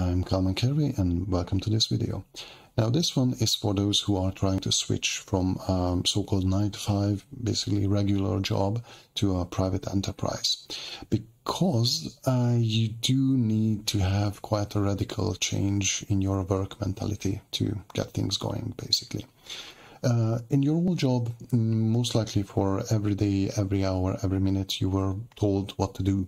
I'm Kalman Kerry and welcome to this video. Now this one is for those who are trying to switch from so-called 9 to 5, basically regular job, to a private enterprise. Because you do need to have quite a radical change in your work mentality to get things going, basically. In your old job, most likely for every day, every hour, every minute, you were told what to do.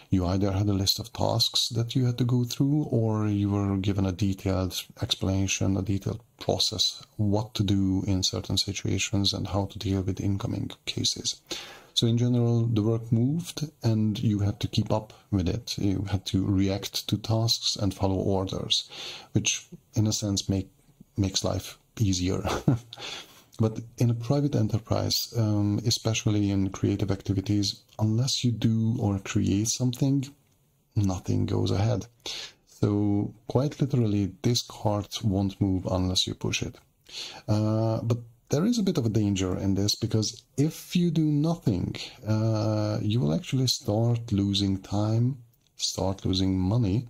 You either had a list of tasks that you had to go through, or you were given a detailed explanation, a detailed process, what to do in certain situations and how to deal with incoming cases. So in general, the work moved and you had to keep up with it. You had to react to tasks and follow orders, which in a sense makes life easier. But in a private enterprise, especially in creative activities, unless you do or create something, nothing goes ahead. So quite literally, this cart won't move unless you push it. But there is a bit of a danger in this, because if you do nothing, you will actually start losing time, start losing money,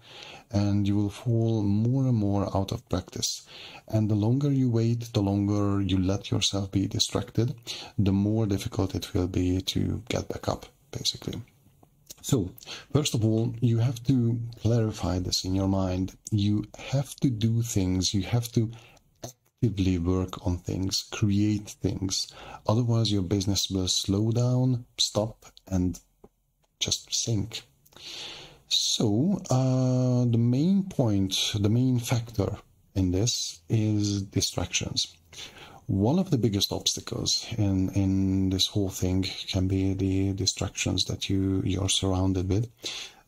and you will fall more and more out of practice. And the longer you wait, the longer you let yourself be distracted, the more difficult it will be to get back up, basically. So, first of all, you have to clarify this in your mind. You have to do things, you have to actively work on things, create things. Otherwise, your business will slow down, stop, and just sink. So, the main point, the main factor in this is distractions. One of the biggest obstacles in this whole thing can be the distractions that you're surrounded with.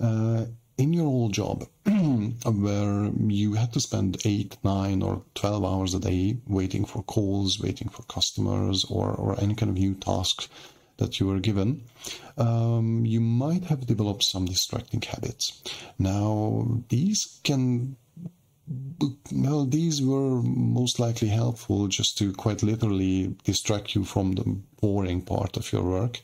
In your old job, where you had to spend 8, 9, or 12 hours a day waiting for calls, waiting for customers, or any kind of new tasks that you were given, you might have developed some distracting habits. Now, these were most likely helpful just to quite literally distract you from the boring part of your work,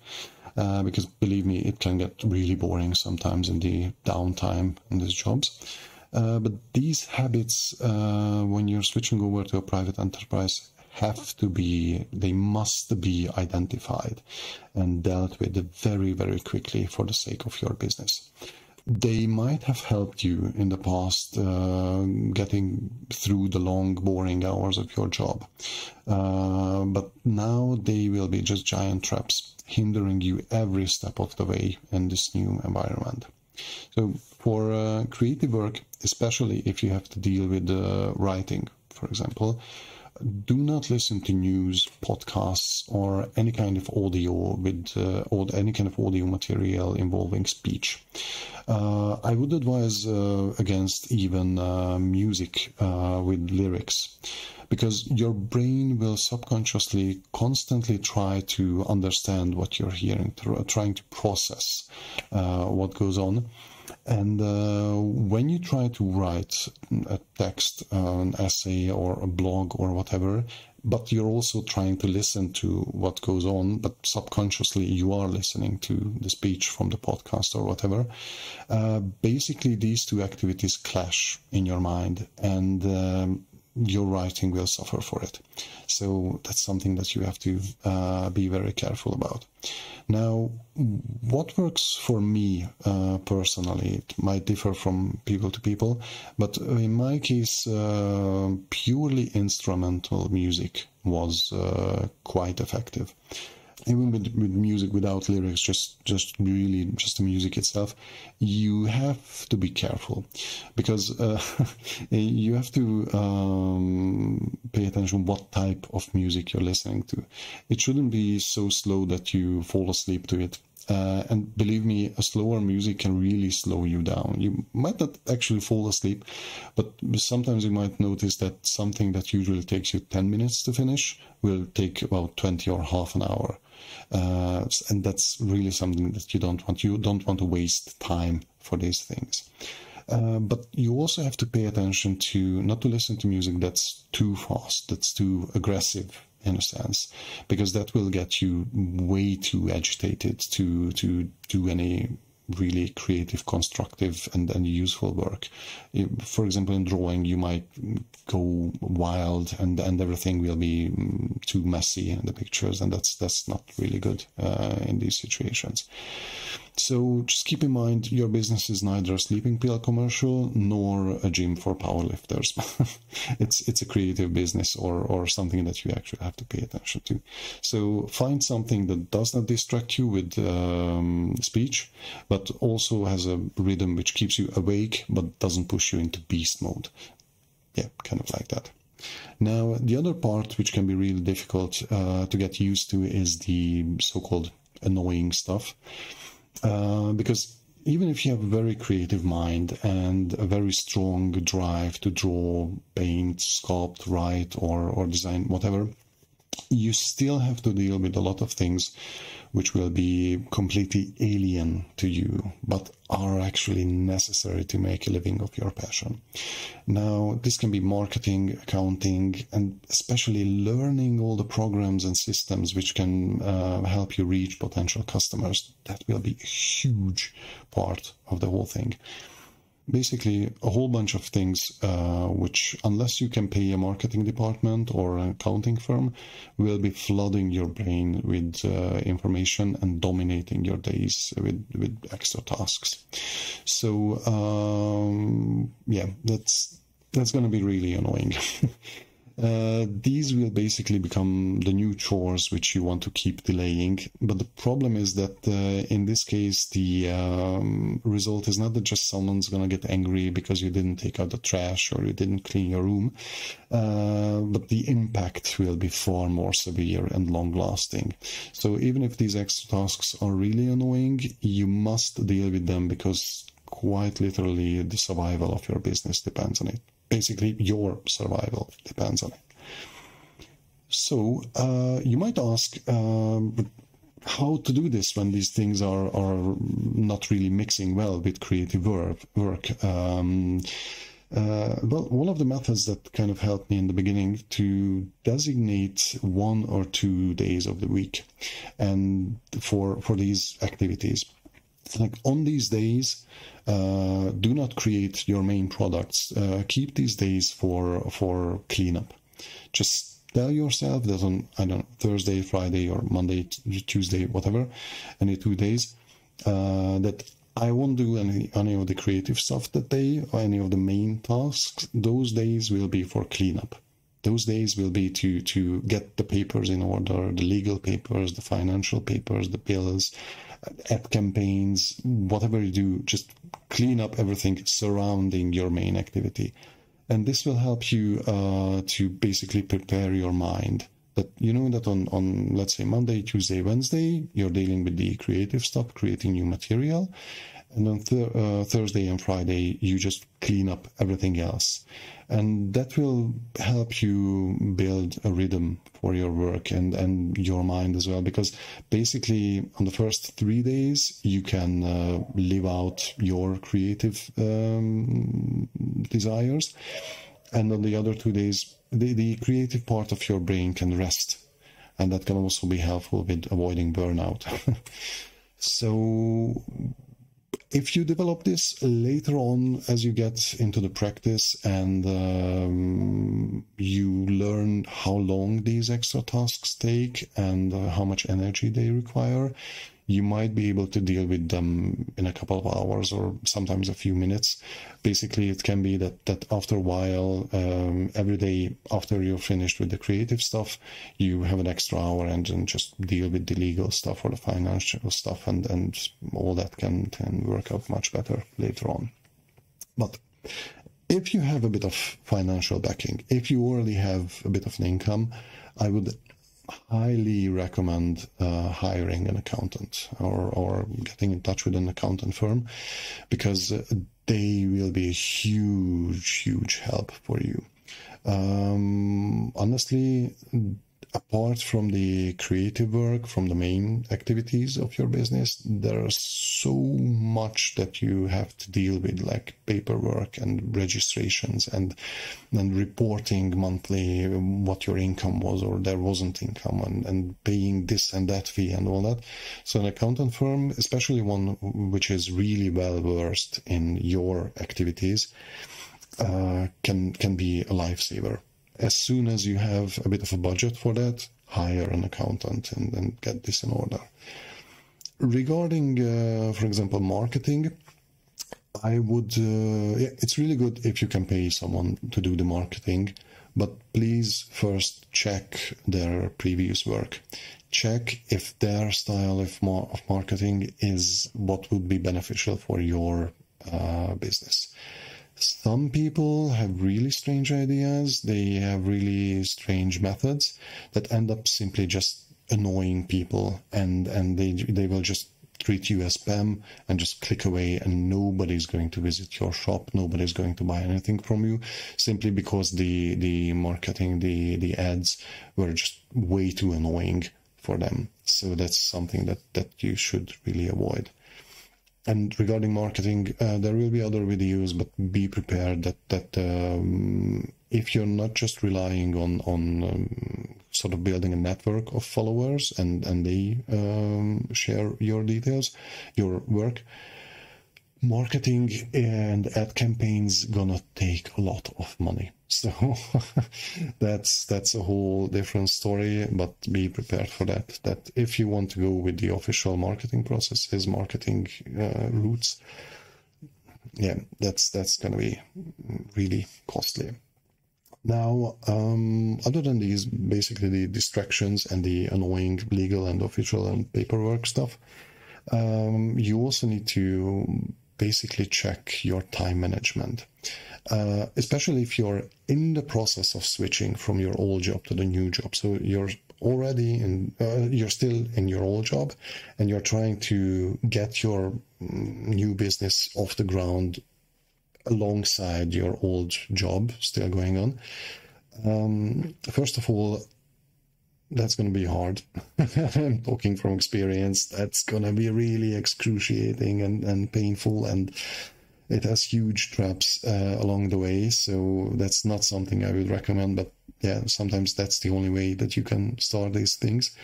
because believe me, it can get really boring sometimes in the downtime in these jobs. But these habits, when you're switching over to a private enterprise, they must be identified and dealt with very, very quickly for the sake of your business. They might have helped you in the past getting through the long, boring hours of your job. But now they will be just giant traps, hindering you every step of the way in this new environment. So for creative work, especially if you have to deal with writing, for example, do not listen to news, podcasts, or any kind of audio or any kind of audio material involving speech. I would advise against even music with lyrics, because your brain will subconsciously constantly try to understand what you're hearing, trying to process what goes on. And when you try to write a text, an essay or a blog or whatever, but you're also trying to listen to what goes on, but subconsciously you are listening to the speech from the podcast or whatever, basically these two activities clash in your mind, and your writing will suffer for it. So that's something that you have to be very careful about. Now, what works for me personally, it might differ from people to people, but in my case, purely instrumental music was quite effective. Even with music without lyrics, just the music itself, you have to be careful, because you have to pay attention what type of music you're listening to. It shouldn't be so slow that you fall asleep to it. And believe me, a slower music can really slow you down. You might not actually fall asleep, but sometimes you might notice that something that usually takes you 10 minutes to finish will take about 20 or half an hour. And that's really something that you don't want. You don't want to waste time for these things. But you also have to pay attention to not to listen to music that's too fast, that's too aggressive, in a sense, because that will get you way too agitated to do any really creative, constructive, and useful work. For example, in drawing, you might go wild, and everything will be too messy in the pictures, and that's not really good in these situations. So just keep in mind, your business is neither a sleeping pill commercial nor a gym for powerlifters. It's a creative business, or something that you actually have to pay attention to. So find something that does not distract you with speech, but also has a rhythm which keeps you awake but doesn't push you into beast mode. Yeah, kind of like that. Now, the other part which can be really difficult to get used to is the so-called annoying stuff. Because even if you have a very creative mind and a very strong drive to draw, paint, sculpt, write, or design, whatever, you still have to deal with a lot of things which will be completely alien to you, but are actually necessary to make a living of your passion. Now, this can be marketing, accounting, and especially learning all the programs and systems which can help you reach potential customers. That will be a huge part of the whole thing. Basically, a whole bunch of things which, unless you can pay a marketing department or an accounting firm, will be flooding your brain with information and dominating your days with extra tasks. So, yeah, that's going to be really annoying. These will basically become the new chores which you want to keep delaying, but the problem is that in this case the result is not that just someone's gonna get angry because you didn't take out the trash or you didn't clean your room, but the impact will be far more severe and long-lasting. So even if these extra tasks are really annoying, you must deal with them, because quite literally the survival of your business depends on it. Basically, your survival depends on it. So you might ask how to do this when these things are not really mixing well with creative work. Well, one of the methods that kind of helped me in the beginning to designate 1 or 2 days of the week and for these activities. Like on these days, do not create your main products. Keep these days for cleanup. Just tell yourself that on, I don't know, Thursday, Friday, or Monday, Tuesday, whatever, any 2 days, that I won't do any of the creative stuff that day, or any of the main tasks. Those days will be for cleanup. Those days will be to get the papers in order, the legal papers, the financial papers, the bills, ad campaigns, whatever you do, just clean up everything surrounding your main activity. And this will help you to basically prepare your mind. That you know that on let's say Monday, Tuesday, Wednesday, you're dealing with the creative stuff, creating new material. And on Thursday and Friday, you just clean up everything else. And that will help you build a rhythm for your work and your mind as well. Because basically, on the first 3 days, you can live out your creative desires. And on the other 2 days, the creative part of your brain can rest. And that can also be helpful with avoiding burnout. So if you develop this later on as you get into the practice and you learn how long these extra tasks take and how much energy they require, you might be able to deal with them in a couple of hours or sometimes a few minutes. Basically, it can be that after a while, every day after you're finished with the creative stuff, you have an extra hour and then just deal with the legal stuff or the financial stuff, and all that can work out much better later on. But if you have a bit of financial backing, if you already have a bit of an income, I would highly recommend hiring an accountant or getting in touch with an accountant firm, because they will be a huge help for you. Honestly, apart from the creative work, from the main activities of your business, there's so much that you have to deal with, like paperwork and registrations and reporting monthly what your income was or there wasn't income, and paying this and that fee and all that. So an accountant firm, especially one which is really well versed in your activities, can be a lifesaver. As soon as you have a bit of a budget for that, hire an accountant and get this in order. Regarding, for example, marketing, I would, it's really good if you can pay someone to do the marketing, but please first check their previous work. Check if their style of marketing is what would be beneficial for your business. Some people have really strange ideas. They have really strange methods that end up simply just annoying people, and they will just treat you as spam and just click away, and nobody's going to visit your shop. Nobody's going to buy anything from you simply because the marketing, the ads were just way too annoying for them. So that's something that you should really avoid. And regarding marketing, there will be other videos, but be prepared that if you're not just relying on sort of building a network of followers and they share your details, your work, marketing and ad campaigns gonna take a lot of money. So that's a whole different story, but be prepared for that. That if you want to go with the official marketing processes, marketing routes, yeah, that's gonna be really costly. Now, other than these, basically the distractions and the annoying legal and official and paperwork stuff, you also need to basically check your time management, especially if you're in the process of switching from your old job to the new job. So you're already you're still in your old job and you're trying to get your new business off the ground alongside your old job still going on. First of all, that's going to be hard. I'm talking from experience. That's going to be really excruciating and painful, and it has huge traps along the way. So that's not something I would recommend, but yeah, sometimes that's the only way that you can start these things.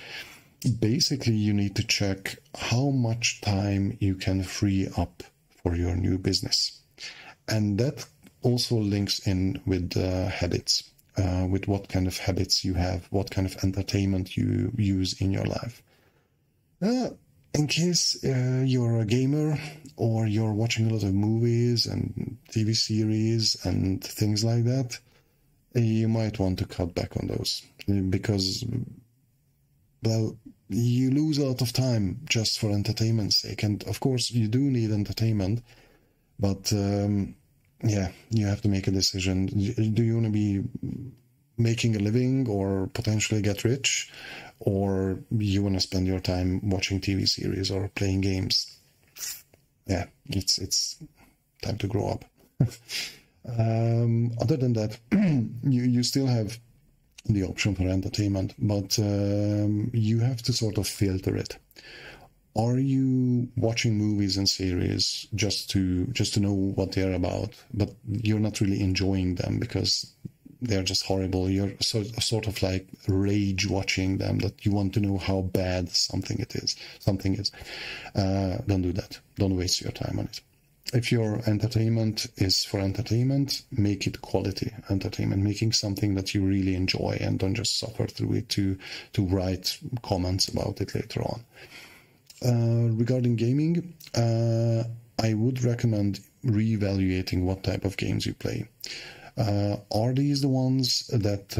Basically, you need to check how much time you can free up for your new business. And that also links in with habits. With what kind of habits you have, what kind of entertainment you use in your life. In case you're a gamer or you're watching a lot of movies and TV series and things like that, you might want to cut back on those because, well, you lose a lot of time just for entertainment's sake. And of course, you do need entertainment, but yeah, you have to make a decision. Do you want to be making a living or potentially get rich, or you want to spend your time watching TV series or playing games? Yeah, it's time to grow up. Other than that, you still have the option for entertainment, but you have to sort of filter it. Are you watching movies and series just to know what they're about, but you're not really enjoying them because they're just horrible? You're sort of like rage watching them, that you want to know how bad something is. Don't do that. Don't waste your time on it. If your entertainment is for entertainment, make it quality entertainment, making something that you really enjoy, and don't just suffer through it to write comments about it later on. Regarding gaming, I would recommend reevaluating what type of games you play. Are these the ones that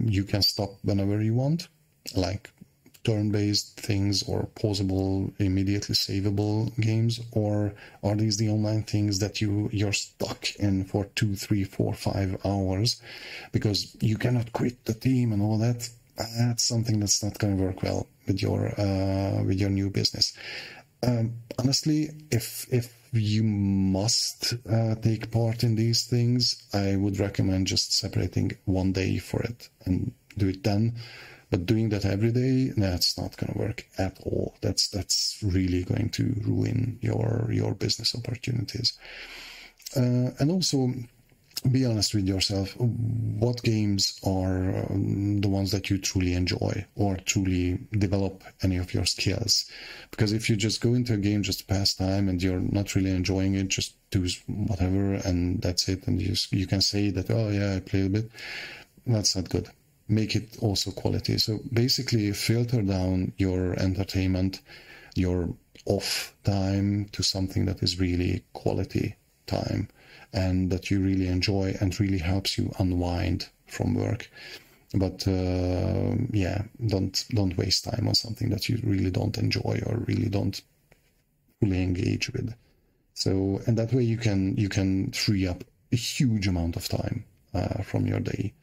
you can stop whenever you want, like turn-based things or pausable, immediately savable games? Or are these the online things that you're stuck in for 2, 3, 4, 5 hours because you cannot quit the team and all that? That's something that's not going to work well with your new business. Honestly, if you must take part in these things, I would recommend just separating one day for it and do it then. But doing that every day, that's not going to work at all. That's really going to ruin your business opportunities. And also, be honest with yourself. What games are the ones that you truly enjoy or truly develop any of your skills? Because if you just go into a game just to pass time and you're not really enjoying it, just do whatever and that's it, and you can say that, oh yeah, I played a bit, that's not good. Make it also quality. So basically filter down your entertainment, your off time, to something that is really quality time and that you really enjoy and really helps you unwind from work. But yeah, don't waste time on something that you really don't enjoy or really don't fully engage with. So, and that way you can free up a huge amount of time from your day.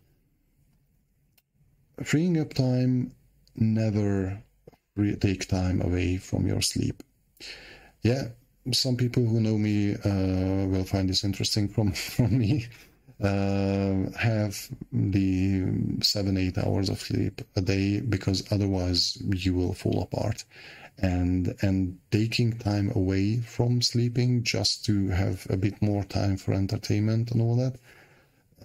Freeing up time, never take time away from your sleep. Yeah, some people who know me will find this interesting from me. Have the 7-8 hours of sleep a day, because otherwise you will fall apart. And taking time away from sleeping just to have a bit more time for entertainment and all that,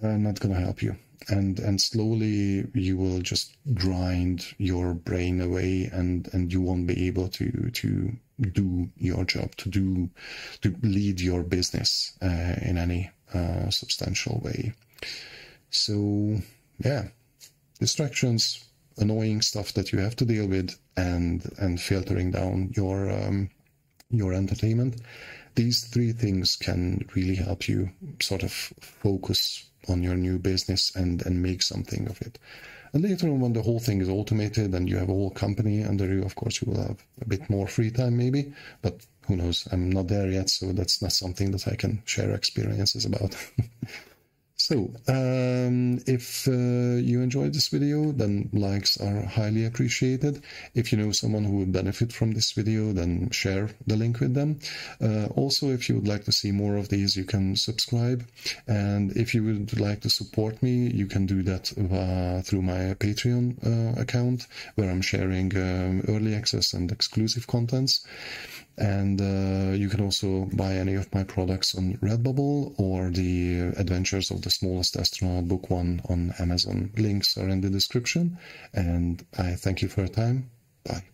not gonna help you. And slowly you will just grind your brain away, and you won't be able to do your job, to lead your business in any substantial way. So yeah, distractions, annoying stuff that you have to deal with, and filtering down your entertainment. These three things can really help you sort of focus on your new business and make something of it. And later on, when the whole thing is automated and you have a whole company under you, of course you will have a bit more free time maybe, but who knows, I'm not there yet, so that's not something that I can share experiences about. So, if you enjoyed this video, then likes are highly appreciated. If you know someone who would benefit from this video, then share the link with them. Also, if you would like to see more of these, you can subscribe. And if you would like to support me, you can do that through my Patreon account, where I'm sharing early access and exclusive contents. And you can also buy any of my products on Redbubble or the Adventures of the Smallest Astronaut Book 1 on Amazon. Links are in the description. And I thank you for your time. Bye.